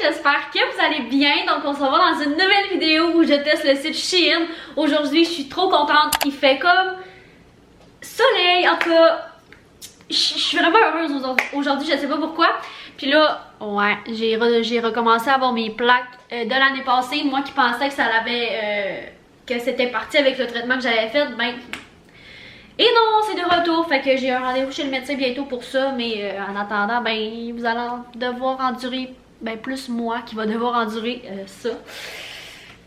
j'espère que vous allez bien. Donc on se revoit dans une nouvelle vidéo où je teste le site Shein. Aujourd'hui je suis trop contente, il fait comme soleil, en tout cas je suis vraiment heureuse aujourd'hui, je sais pas pourquoi. Puis là, ouais, j'ai recommencé à avoir mes plaques de l'année passée. Moi qui pensais que ça l'avait, que c'était parti avec le traitement que j'avais fait, ben... Et non, c'est de retour, fait que j'ai un rendez-vous chez le médecin bientôt pour ça, mais en attendant, ben vous allez devoir endurer, ben plus moi qui va devoir endurer ça.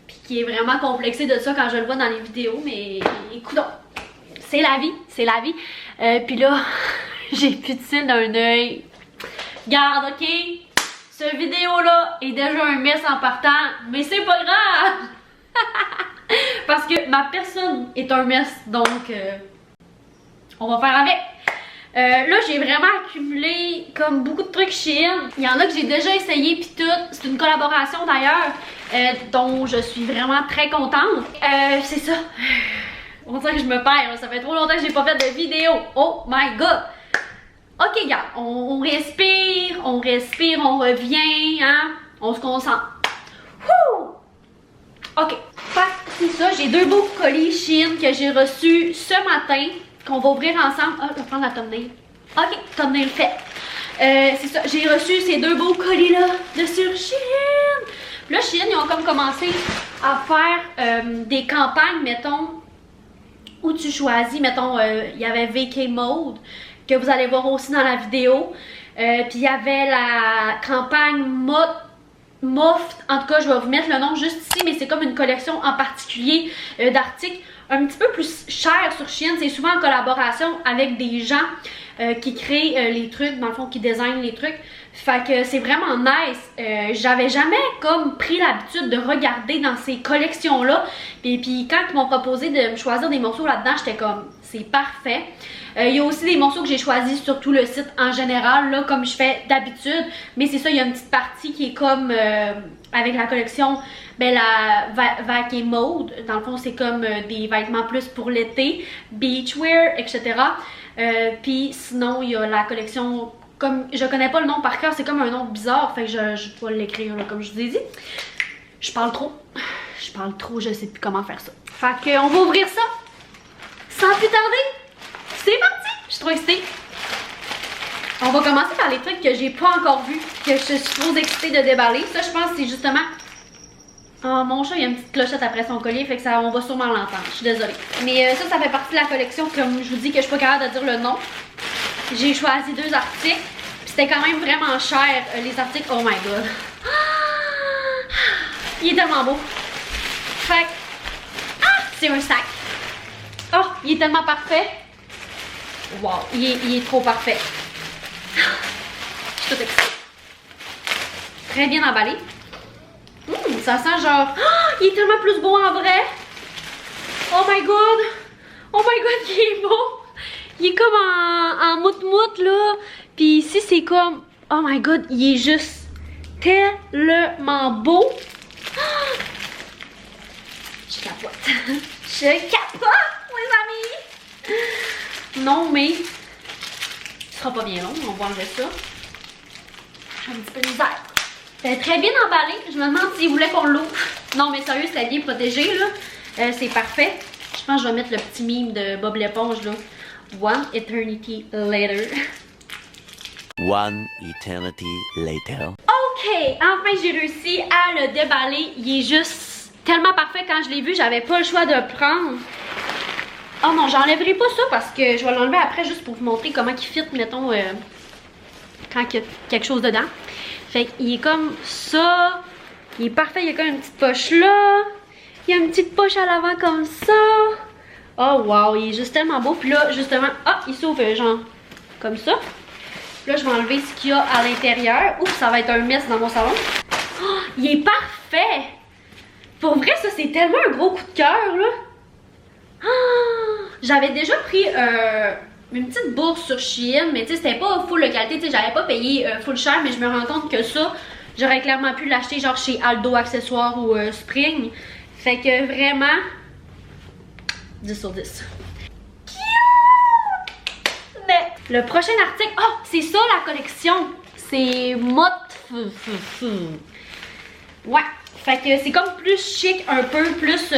Puis qui est vraiment complexé de ça quand je le vois dans les vidéos, mais écoute, c'est la vie, c'est la vie. Puis là, j'ai plus de cils d'un œil. Garde, ok? Cette vidéo-là est déjà un mess en partant, mais c'est pas grave! Parce que ma personne est un mess, donc... on va faire avec. Là, j'ai vraiment accumulé comme beaucoup de trucs Shein. Il y en a que j'ai déjà essayé pis tout. C'est une collaboration d'ailleurs dont je suis vraiment très contente. C'est ça. On dirait que je me perds. Ça fait trop longtemps que j'ai pas fait de vidéo. Oh my god. Ok, gars. On respire, on revient, hein. On se concentre. Wouh! Ok. C'est ça. J'ai deux beaux colis Shein que j'ai reçus ce matin. Qu'on va ouvrir ensemble. Ah, je vais prendre la thumbnail. Ok, thumbnail fait. C'est ça, j'ai reçu ces deux beaux colis-là de sur Shein. Là, Shein, ils ont comme commencé à faire des campagnes, mettons, où tu choisis, mettons, il y avait VK Mode, que vous allez voir aussi dans la vidéo. Puis il y avait la campagne Moft. En tout cas, je vais vous mettre le nom juste ici, mais c'est comme une collection en particulier d'articles un petit peu plus cher sur Shein. C'est souvent en collaboration avec des gens qui créent les trucs, dans le fond qui designent les trucs. Fait que c'est vraiment nice. J'avais jamais comme pris l'habitude de regarder dans ces collections là. Puis quand ils m'ont proposé de me choisir des morceaux là-dedans, j'étais comme c'est parfait. Il y a aussi des morceaux que j'ai choisis sur tout le site en général, là, comme je fais d'habitude. Mais c'est ça, il y a une petite partie qui est comme avec la collection, ben la VK Mode. Dans le fond, c'est comme des vêtements plus pour l'été, beachwear, etc. Puis sinon, il y a la collection, comme je connais pas le nom par cœur, c'est comme un nom bizarre, fait que je dois l'écrire comme je vous ai dit. Je parle trop, je sais plus comment faire ça. Fait que on va ouvrir ça sans plus tarder. C'est parti! Je suis trop excitée. On va commencer par les trucs que j'ai pas encore vus, que je suis trop excitée de déballer. Ça, je pense que c'est justement... Oh, mon chat, il y a une petite clochette après son collier, fait que ça, on va sûrement l'entendre. Je suis désolée. Mais ça fait partie de la collection, comme je vous dis, que je suis pas capable de dire le nom. J'ai choisi deux articles. C'était quand même vraiment cher, les articles. Oh my god. Il est tellement beau. Fait que... Ah! C'est un sac. Oh, il est tellement parfait. Wow, il est trop parfait. Je suis toute excitée. Très bien emballé. Ça sent genre... Oh, il est tellement plus beau en vrai. Oh my god. Oh my god, il est beau. Il est comme en mout-mout là. Puis ici c'est comme... Oh my god, il est juste tellement beau. Oh, je capote. Je capote, mes amis. Non, mais ce sera pas bien long, on va enlever ça. J'ai un petit peu de misère. C'est très bien emballé. Je me demande s'ils voulaient qu'on l'ouvre. Non, mais sérieux, c'est bien protégé, là. C'est parfait. Je pense que je vais mettre le petit mime de Bob l'éponge, là. One eternity later. One eternity later. Ok, enfin j'ai réussi à le déballer. Il est juste tellement parfait. Quand je l'ai vu, j'avais pas le choix de le prendre. Oh non, j'enlèverai pas ça parce que je vais l'enlever après juste pour vous montrer comment il fit, mettons, quand il y a quelque chose dedans. Fait qu'il est comme ça. Il est parfait, il y a comme une petite poche là. Il y a une petite poche à l'avant comme ça. Oh wow, il est juste tellement beau. Puis là, justement, ah, il s'ouvre genre comme ça. Là, je vais enlever ce qu'il y a à l'intérieur. Oups, ça va être un mess dans mon salon. Oh, il est parfait! Pour vrai, ça, c'est tellement un gros coup de cœur, là. Oh, j'avais déjà pris une petite bourse sur Shein, mais tu sais, c'était pas full de qualité. Tu sais, j'avais pas payé full cher, mais je me rends compte que ça, j'aurais clairement pu l'acheter genre chez Aldo Accessoires ou Spring. Fait que vraiment, 10 sur 10. Mais le prochain article, oh, c'est ça la collection. C'est Moft Ouais, fait que c'est comme plus chic, un peu plus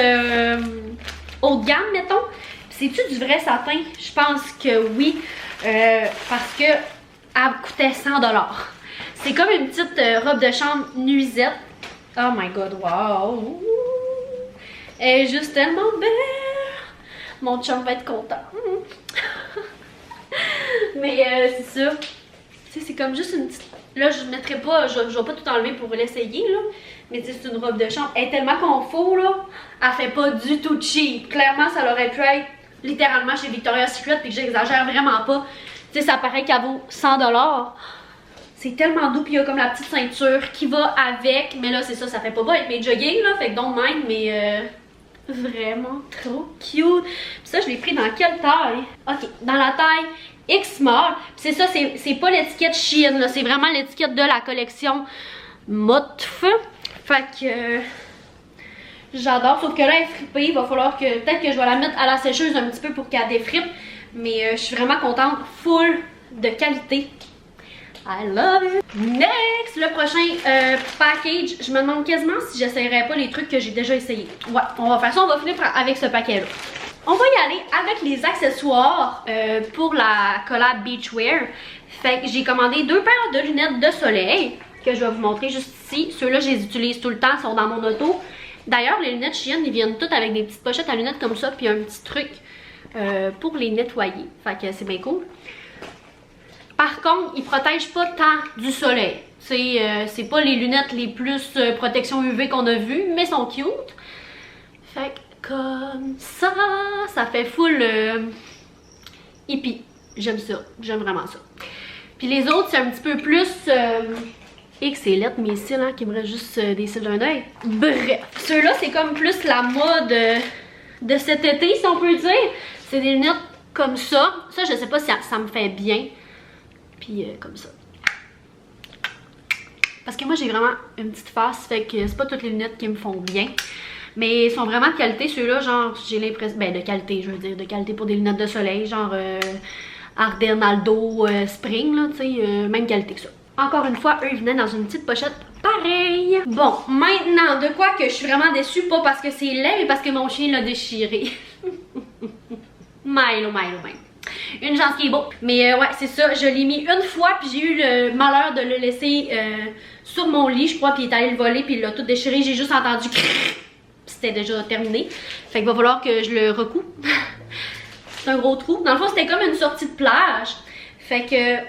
haut de gamme, mettons. C'est-tu du vrai satin? Je pense que oui, parce que elle coûtait 100 $. C'est comme une petite robe de chambre nuisette. Oh my god, wow! Elle est juste tellement belle! Mon chum va être content. Mais c'est ça. Tu sais, c'est comme juste une petite... Là, je ne mettrai pas, je vais pas tout enlever pour l'essayer, là. Mais tu sais, c'est une robe de chambre. Elle est tellement confort, là. Elle fait pas du tout cheap. Clairement, ça aurait pu être littéralement chez Victoria's Secret, puis que j'exagère vraiment pas. Tu sais, ça paraît qu'elle vaut 100 $. C'est tellement doux, puis il y a comme la petite ceinture qui va avec. Mais là, c'est ça, ça fait pas beau avec mes jogging, là. Fait que don't mind, mais vraiment trop cute. Puis ça, je l'ai pris dans quelle taille? Ok, dans la taille X-Small. C'est ça, c'est pas l'étiquette Shein, là. C'est vraiment l'étiquette de la collection Motf. Fait que j'adore. Sauf que là, elle est fripée. Il va falloir que... Peut-être que je vais la mettre à la sécheuse un petit peu pour qu'elle défripe. Mais je suis vraiment contente. Full de qualité. I love it. Next, le prochain package. Je me demande quasiment si j'essayerais pas les trucs que j'ai déjà essayé. Ouais, on va faire ça. On va finir avec ce paquet-là. On va y aller avec les accessoires pour la collab Beachwear. Fait que j'ai commandé 2 paires de lunettes de soleil que je vais vous montrer juste ici. Ceux-là, je les utilise tout le temps, ils sont dans mon auto. D'ailleurs, les lunettes Shein, ils viennent toutes avec des petites pochettes à lunettes comme ça, puis un petit truc pour les nettoyer. Fait que c'est bien cool. Par contre, ils protègent pas tant du soleil. C'est pas les lunettes les plus protection UV qu'on a vues, mais sont cute. Fait que comme ça, ça fait full hippie. J'aime ça, j'aime vraiment ça. Puis les autres, c'est un petit peu plus... et que c'est lettre mes cils, hein, qui me reste juste des cils d'un œil. Bref, ceux-là, c'est comme plus la mode de cet été, si on peut dire. C'est des lunettes comme ça. Ça, je sais pas si ça me fait bien. Puis comme ça. Parce que moi, j'ai vraiment une petite face, fait que c'est pas toutes les lunettes qui me font bien. Mais ils sont vraiment de qualité, ceux-là, genre, j'ai l'impression... Ben, de qualité, je veux dire, de qualité pour des lunettes de soleil, genre Arden, Aldo, Spring, là, tu sais, même qualité que ça. Encore une fois, eux, ils venaient dans une petite pochette pareille. Bon, maintenant, de quoi que je suis vraiment déçue, pas parce que c'est laid, mais parce que mon chien l'a déchiré. Milo. Une chance qui est beau. Mais ouais, c'est ça, je l'ai mis une fois, puis j'ai eu le malheur de le laisser sur mon lit, je crois, puis il est allé le voler, puis il l'a tout déchiré. J'ai juste entendu c'était déjà terminé. Fait qu'il va falloir que je le recoue. C'est un gros trou. Dans le fond, c'était comme une sortie de plage. Fait que, tu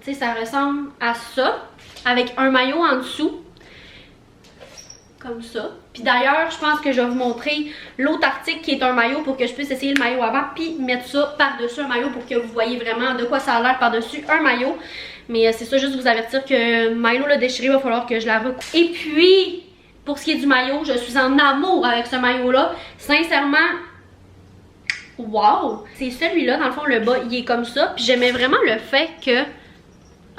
sais, ça ressemble à ça, avec un maillot en dessous. Comme ça. Puis d'ailleurs, je pense que je vais vous montrer l'autre article qui est un maillot pour que je puisse essayer le maillot avant, puis mettre ça par-dessus un maillot pour que vous voyez vraiment de quoi ça a l'air par-dessus un maillot. Mais c'est ça, juste vous avertir que Milo l'a déchiré, il va falloir que je la recoupe. Et puis, pour ce qui est du maillot, je suis en amour avec ce maillot-là. Sincèrement, wow! C'est celui-là, dans le fond, le bas, il est comme ça. Puis j'aimais vraiment le fait que,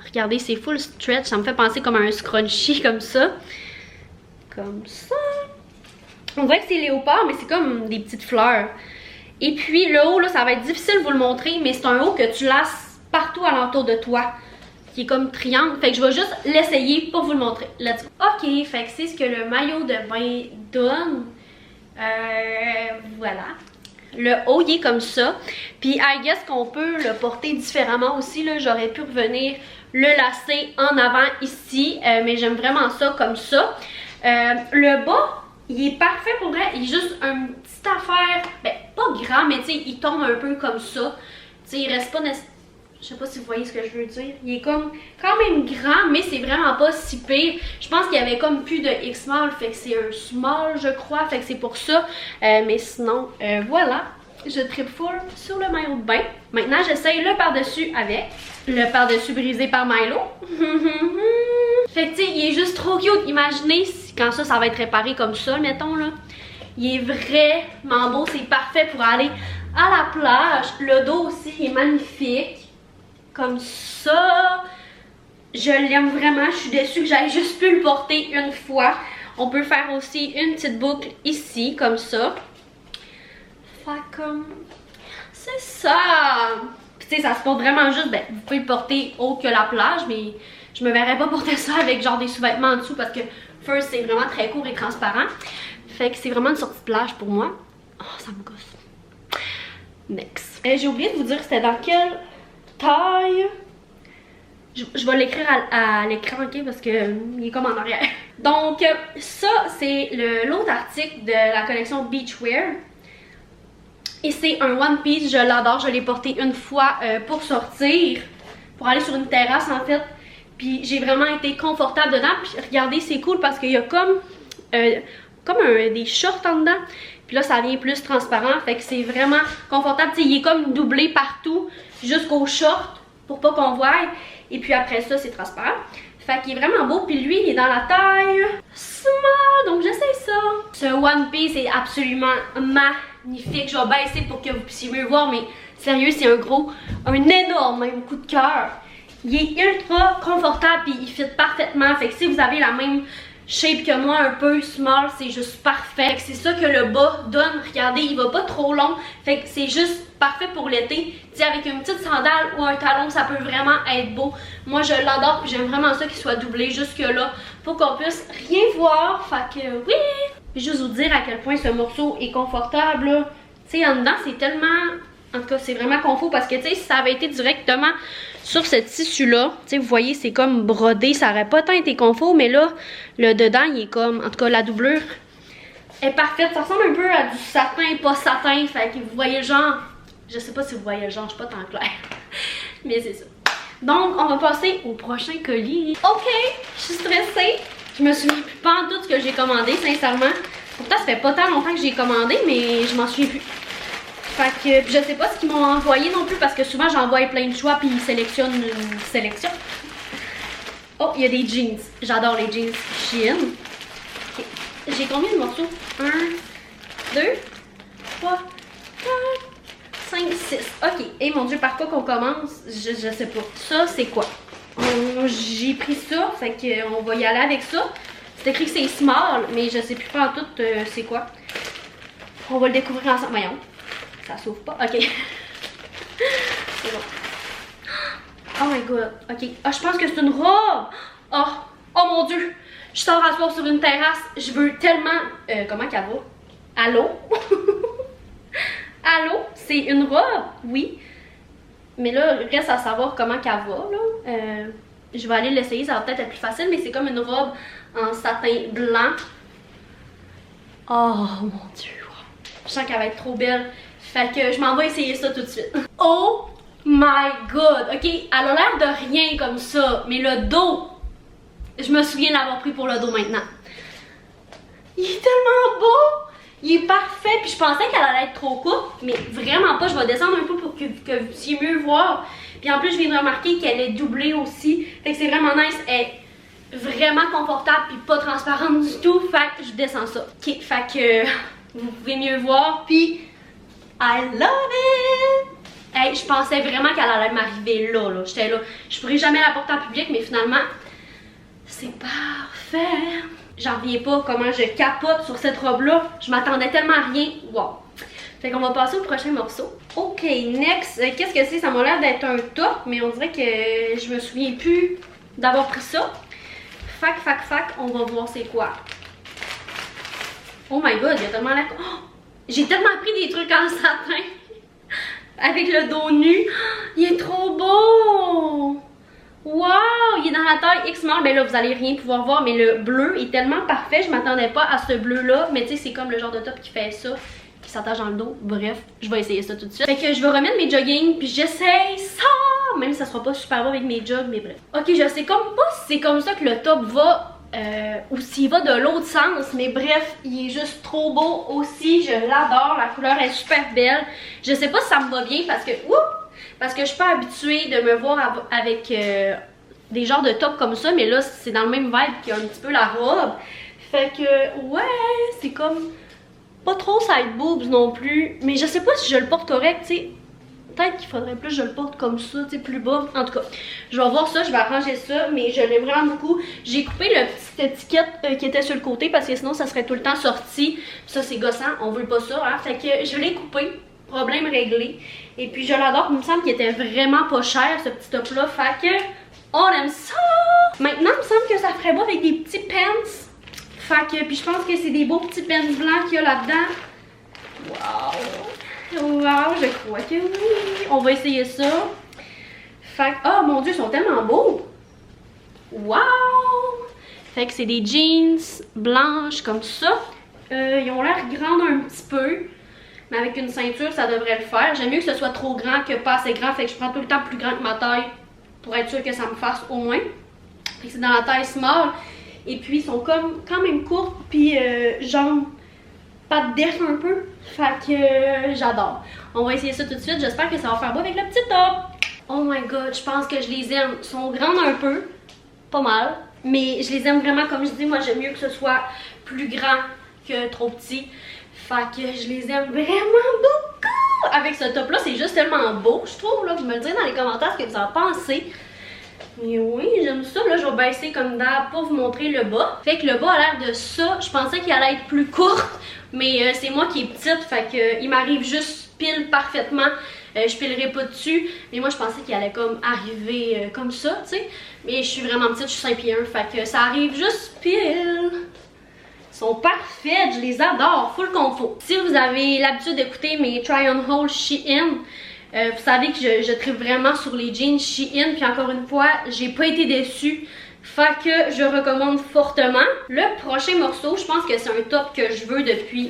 regardez, c'est full stretch, ça me fait penser comme un scrunchie comme ça. Comme ça. On dirait que c'est léopard, mais c'est comme des petites fleurs. Et puis le haut, là, ça va être difficile de vous le montrer, mais c'est un haut que tu laces partout alentour de toi, qui est comme triangle. Fait que je vais juste l'essayer pour vous le montrer. Let's go. Ok, fait que c'est ce que le maillot de bain donne. Voilà. Le haut, il est comme ça. Puis I guess qu'on peut le porter différemment aussi, là. J'aurais pu revenir le lacer en avant ici, mais j'aime vraiment ça comme ça. Le bas, il est parfait pour vrai. Il est juste une petite affaire, ben pas grand, mais tu sais, il tombe un peu comme ça. Tu sais, il reste pas nécessairement... Je sais pas si vous voyez ce que je veux dire. Il est comme quand même grand, mais c'est vraiment pas si pire. Je pense qu'il y avait comme plus de X-Small, fait que c'est un small, je crois. Fait que c'est pour ça. Mais sinon, voilà. Je tripe full sur le maillot de bain. Maintenant, j'essaye le par-dessus avec. Le par-dessus brisé par Milo. Fait que tu sais, il est juste trop cute. Imaginez quand ça va être réparé comme ça, mettons là. Il est vraiment beau. C'est parfait pour aller à la plage. Le dos aussi est magnifique. Comme ça. Je l'aime vraiment. Je suis déçue que j'aille juste pu le porter une fois. On peut faire aussi une petite boucle ici, comme ça. Fait comme... C'est ça! Puis tu sais, ça se porte vraiment juste, ben, vous pouvez le porter haut que la plage, mais je me verrais pas porter ça avec genre des sous-vêtements en dessous parce que first c'est vraiment très court et transparent. Fait que c'est vraiment une sortie de plage pour moi. Oh, ça me gosse. Next. J'ai oublié de vous dire c'était dans quelle taille. Je vais l'écrire à l'écran, ok, parce que il est comme en arrière. Donc, ça, c'est l'autre article de la collection Beachwear. Et c'est un one piece, je l'adore, je l'ai porté une fois pour sortir, pour aller sur une terrasse en fait. Puis j'ai vraiment été confortable dedans. Puis regardez, c'est cool parce qu'il y a comme des shorts en dedans. Puis là, ça vient plus transparent, fait que c'est vraiment confortable. T'sais, il est comme doublé partout jusqu'aux shorts pour pas qu'on voie. Et puis après ça, c'est transparent. Fait qu'il est vraiment beau. Puis lui, il est dans la taille small, donc j'essaie ça. Ce one piece est absolument magnifique. Je vais baisser pour que vous puissiez mieux voir, mais sérieux, c'est un énorme même coup de cœur. Il est ultra confortable puis il fit parfaitement. Fait que si vous avez la même shape que moi, un peu small, c'est juste parfait. C'est ça que le bas donne. Regardez, il va pas trop long. Fait que c'est juste parfait pour l'été. Tu sais, avec une petite sandale ou un talon, ça peut vraiment être beau. Moi, je l'adore puis j'aime vraiment ça qu'il soit doublé jusque là pour qu'on puisse rien voir. Fait que oui! Puis juste vous dire à quel point ce morceau est confortable. Tu sais, en dedans, c'est tellement... En tout cas, c'est vraiment confort parce que, tu sais, si ça avait été directement sur ce tissu-là, tu sais, vous voyez, c'est comme brodé, ça aurait pas tant été confort, mais là, le dedans, il est comme, en tout cas, la doublure est parfaite. Ça ressemble un peu à du satin, pas satin, fait que vous voyez le genre, je sais pas si vous voyez le genre, je suis pas tant claire, mais c'est ça. Donc, on va passer au prochain colis. Ok, je suis stressée, je me souviens plus pas en tout ce que j'ai commandé, sincèrement. Pourtant, ça fait pas tant longtemps que j'ai commandé, mais je m'en souviens plus. Fait que je sais pas ce qu'ils m'ont envoyé non plus parce que souvent j'envoie plein de choix puis ils sélectionnent une sélection. Oh, il y a des jeans. J'adore les jeans Shein. Okay. J'ai combien de morceaux? 1, 2, 3, 4, 5, 6. Ok. Et mon Dieu, par quoi qu'on commence? Je sais pas. Ça, c'est quoi? J'ai pris ça. Fait qu'on va y aller avec ça. C'est écrit que c'est small, mais je sais plus pas en tout c'est quoi. On va le découvrir ensemble. Voyons. Ça s'ouvre pas. Ok. C'est bon. Oh my god. Ok. Ah, je pense que c'est une robe. Oh. Oh mon dieu. Je sors à soir sur une terrasse. Je veux tellement... comment qu'elle va? Allô? Allô? C'est une robe? Oui. Mais là, il reste à savoir comment qu'elle va, là. Je vais aller l'essayer. Ça va peut-être être plus facile, mais c'est comme une robe en satin blanc. Oh mon dieu. Je sens qu'elle va être trop belle. Fait que je m'en vais essayer ça tout de suite. Oh my god! Ok, elle a l'air de rien comme ça, mais le dos, je me souviens l'avoir pris pour le dos maintenant. Il est tellement beau! Il est parfait, puis je pensais qu'elle allait être trop courte, mais vraiment pas. Je vais descendre un peu pour que vous puissiez mieux voir. Puis en plus, je viens de remarquer qu'elle est doublée aussi. Fait que c'est vraiment nice. Elle est vraiment confortable, puis pas transparente du tout. Fait que je descends ça. Ok, fait que vous pouvez mieux voir, puis... I love it! Hey, je pensais vraiment qu'elle allait m'arriver là. J'étais là. Je pourrais jamais la porter en public, mais finalement, c'est parfait. J'en reviens pas comment je capote sur cette robe-là. Je m'attendais tellement à rien. Wow! Fait qu'on va passer au prochain morceau. Ok, next. Qu'est-ce que c'est? Ça m'a l'air d'être un top, mais on dirait que je me souviens plus d'avoir pris ça. Fac, on va voir c'est quoi. Oh my god, il y a tellement l'air... Oh! J'ai tellement pris des trucs en satin avec le dos nu. Il est trop beau! Wow! Il est dans la taille X-Small. Ben là, vous allez rien pouvoir voir, mais le bleu est tellement parfait. Je m'attendais pas à ce bleu-là. Mais tu sais, c'est comme le genre de top qui fait ça, qui s'attache dans le dos. Bref, je vais essayer ça tout de suite. Fait que je vais remettre mes jogging, puis j'essaye ça! Même si ça sera pas super beau avec mes jogs, mais bref. Ok, je sais comme pas si c'est comme ça que le top va... ou s'il va de l'autre sens, mais bref, il est juste trop beau aussi, je l'adore, la couleur est super belle. Je sais pas si ça me va bien parce que je suis pas habituée de me voir avec des genres de tops comme ça, mais là c'est dans le même vibe qu'il y a un petit peu la robe. Fait que ouais, c'est comme pas trop side boobs non plus, mais je sais pas si je le porte correct, tu sais. Peut-être qu'il faudrait plus que je le porte comme ça, tu sais, plus bas. En tout cas, je vais voir ça, je vais arranger ça, mais je l'aime vraiment beaucoup. J'ai coupé la petite étiquette qui était sur le côté parce que sinon ça serait tout le temps sorti. Ça c'est gossant, on veut pas ça, hein. Fait que je l'ai coupé, problème réglé. Et puis je l'adore, il me semble qu'il était vraiment pas cher ce petit top là. Fait que on aime ça! Maintenant, il me semble que ça ferait beau avec des petits pants. Fait que, puis je pense que c'est des beaux petits pants blancs qu'il y a là-dedans. Wow! Wow, je crois que oui! On va essayer ça. Fait que, oh mon dieu, ils sont tellement beaux! Wow! Fait que c'est des jeans blanches comme ça. Ils ont l'air grands un petit peu. Mais avec une ceinture, ça devrait le faire. J'aime mieux que ce soit trop grand que pas assez grand. Fait que je prends tout le temps plus grand que ma taille pour être sûr que ça me fasse au moins. Fait que c'est dans la taille small. Et puis, ils sont comme quand même courts. Puis, jambes pas de def un peu. Fait que j'adore. On va essayer ça tout de suite. J'espère que ça va faire beau avec le petit top. Oh my god, je pense que je les aime. Ils sont grands un peu. Pas mal. Mais je les aime vraiment. Comme je dis, moi, j'aime mieux que ce soit plus grand que trop petit. Fait que je les aime vraiment beaucoup. Avec ce top-là, c'est juste tellement beau, je trouve. Là. Vous me le direz dans les commentaires ce que vous en pensez. Mais oui, j'aime ça. Là, je vais baisser comme d'hab pour vous montrer le bas. Fait que le bas a l'air de ça. Je pensais qu'il allait être plus court. Mais c'est moi qui est petite. Fait que il m'arrive juste pile parfaitement. Je pilerai pas dessus. Mais moi, je pensais qu'il allait comme arriver comme ça, tu sais. Mais je suis vraiment petite, je suis 5 pieds 1. Fait que ça arrive juste pile. Ils sont parfaits, je les adore, full confort. Si vous avez l'habitude d'écouter mes try-on-haul Shein, vous savez que je tripe vraiment sur les jeans Shein. Puis encore une fois, j'ai pas été déçue. Fait que je recommande fortement. Le prochain morceau, je pense que c'est un top que je veux depuis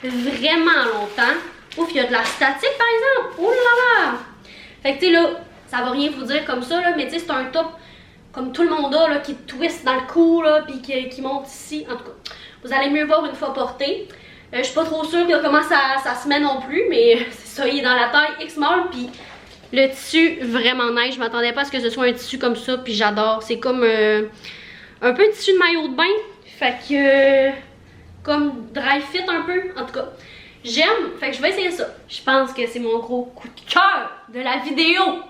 vraiment longtemps. Ouf, il y a de la statique par exemple. Oh là là! Fait que tu sais là, ça va rien vous dire comme ça là, mais tu sais c'est un top comme tout le monde a là, qui twist dans le cou là, puis qui monte ici. En tout cas, vous allez mieux voir une fois porté. Je suis pas trop sûre de comment ça se met non plus, mais c'est ça, il est dans la taille X-Small, puis le tissu vraiment nice. Je m'attendais pas à ce que ce soit un tissu comme ça, puis j'adore. C'est comme un peu un tissu de maillot de bain, fait que comme dry fit un peu, en tout cas. J'aime, fait que je vais essayer ça. Je pense que c'est mon gros coup de cœur de la vidéo.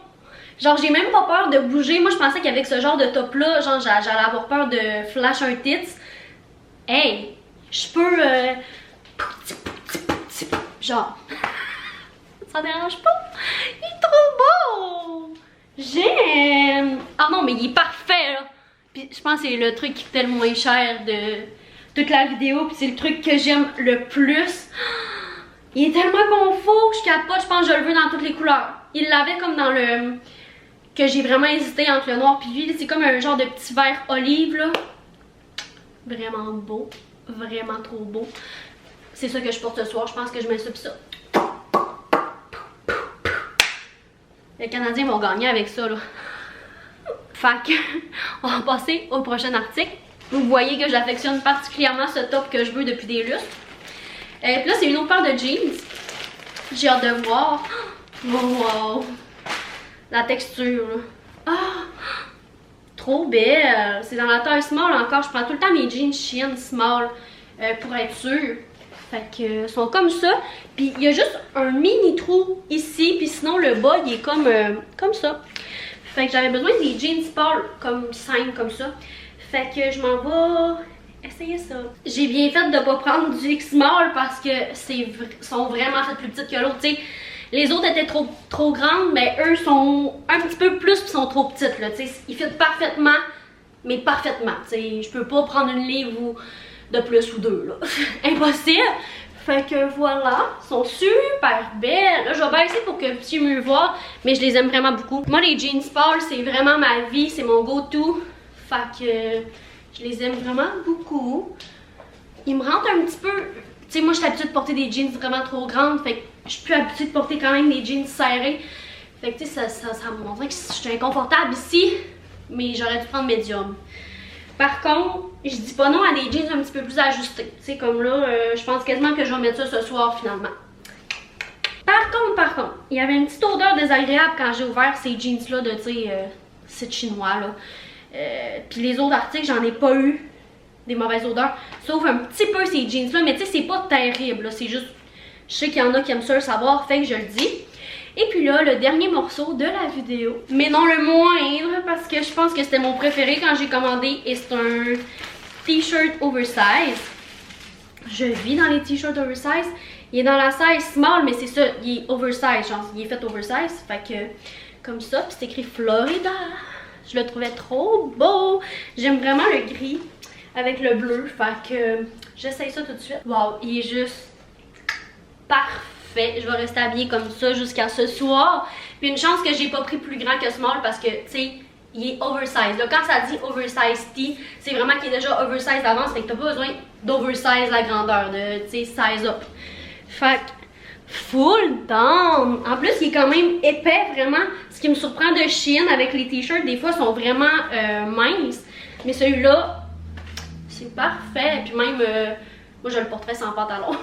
Genre, j'ai même pas peur de bouger. Moi, je pensais qu'avec ce genre de top-là, genre, j'allais avoir peur de flash un tits. Hey, je peux... genre, ça dérange pas. Il est trop beau. J'aime. Ah non, mais il est parfait, là. Puis je pense que c'est le truc qui coûtait le moins cher de toute la vidéo. Puis c'est le truc que j'aime le plus. Il est tellement confort, je capote. Je pense que je le veux dans toutes les couleurs. Il l'avait comme dans le... que j'ai vraiment hésité entre le noir puis lui. C'est comme un genre de petit vert olive, là. Vraiment beau. Vraiment trop beau. C'est ça que je porte ce soir. Je pense que je mets ça pis ça. Les Canadiens vont gagner avec ça, là. Fait que, on va passer au prochain article. Vous voyez que j'affectionne particulièrement ce top que je veux depuis des lustres. Puis là, c'est une autre paire de jeans. J'ai hâte de voir. Wow! La texture, là. Ah! Trop belle! C'est dans la taille small encore. Je prends tout le temps mes jeans Shein small pour être sûre. Fait que sont comme ça. Puis il y a juste un mini trou ici. Puis sinon, le bas, il est comme ça. Fait que j'avais besoin des jeans small comme simples, comme ça. Fait que je m'en vais essayer ça. J'ai bien fait de pas prendre du X-Small parce que sont vraiment faites plus petites que l'autre. Tu sais, les autres étaient trop grandes, mais eux sont un petit peu plus puis sont trop petites. Là, tu sais, ils fit parfaitement, mais parfaitement. Tu sais, je peux pas prendre une livre de plus ou deux, là. Impossible. Fait que voilà, ils sont super belles. Là, je vais baisser pour que vous puissiez mieux voir, mais je les aime vraiment beaucoup. Moi, les jeans Paul, c'est vraiment ma vie, c'est mon go-to. Fait que je les aime vraiment beaucoup. Ils me rentrent un petit peu... Tu sais, moi, je suis habituée de porter des jeans vraiment trop grandes, fait que je suis plus habituée de porter quand même des jeans serrés. Fait que tu sais, ça me montrait que je suis inconfortable ici, mais j'aurais dû prendre médium. Par contre, je dis pas non à des jeans un petit peu plus ajustés. Tu sais, comme là, je pense quasiment que je vais mettre ça ce soir finalement. Par contre, il y avait une petite odeur désagréable quand j'ai ouvert ces jeans-là de, tu sais, site chinois, là. Puis les autres articles, j'en ai pas eu des mauvaises odeurs. Sauf un petit peu ces jeans-là, mais tu sais, c'est pas terrible, c'est juste... Je sais qu'il y en a qui aiment ça le savoir, fait que je le dis. Et puis là, le dernier morceau de la vidéo, mais non le moindre, parce que je pense que c'était mon préféré quand j'ai commandé, et c'est un t-shirt oversize. Je vis dans les t-shirts oversize. Il est dans la size small, mais c'est ça, il est oversize, genre, il est fait oversize, fait que comme ça, puis c'est écrit Florida Je le trouvais trop beau. J'aime vraiment le gris avec le bleu. Fait que j'essaye ça tout de suite. Wow, il est juste parfait. Je vais rester habillée comme ça jusqu'à ce soir. Puis une chance que j'ai pas pris plus grand que small parce que, tu sais, il est oversize. Là, quand ça dit oversize tee, c'est vraiment qu'il est déjà oversize d'avance. Fait que t'as pas besoin d'oversize la grandeur, de, tu sais, size up. Fait que full down. En plus, il est quand même épais, vraiment. Ce qui me surprend de Shein avec les t-shirts, des fois, sont vraiment minces. Mais celui-là, c'est parfait. Puis même, moi, je le porterais sans pantalon.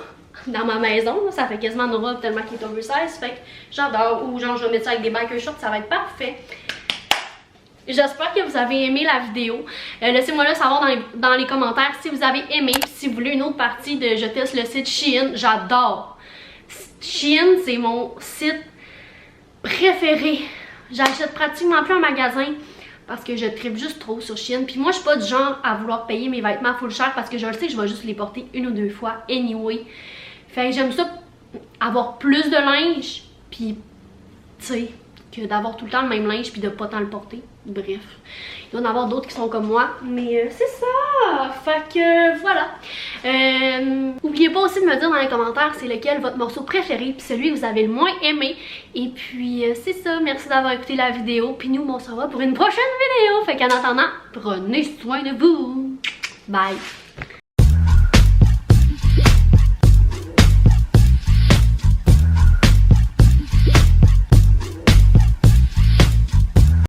Dans ma maison, ça fait quasiment une robe tellement qu'il est oversize. Fait que j'adore. Ou genre, je vais mettre ça avec des biker shorts, ça va être parfait. J'espère que vous avez aimé la vidéo. Laissez-moi le savoir dans les commentaires si vous avez aimé. Si vous voulez une autre partie de Je teste le site Shein, j'adore. Shein, c'est mon site préféré. J'achète pratiquement plus en magasin parce que je tripe juste trop sur Shein. Puis moi, je suis pas du genre à vouloir payer mes vêtements full cher parce que je le sais que je vais juste les porter une ou deux fois anyway. Fait que j'aime ça avoir plus de linge, puis tu sais, que d'avoir tout le temps le même linge puis de pas tant le porter. Bref, il doit y en avoir d'autres qui sont comme moi, mais c'est ça! Fait que voilà. N'oubliez pas aussi de me dire dans les commentaires c'est lequel votre morceau préféré puis celui que vous avez le moins aimé. Et puis c'est ça, merci d'avoir écouté la vidéo. Puis nous, on se revoit pour une prochaine vidéo. Fait qu'en attendant, prenez soin de vous. Bye!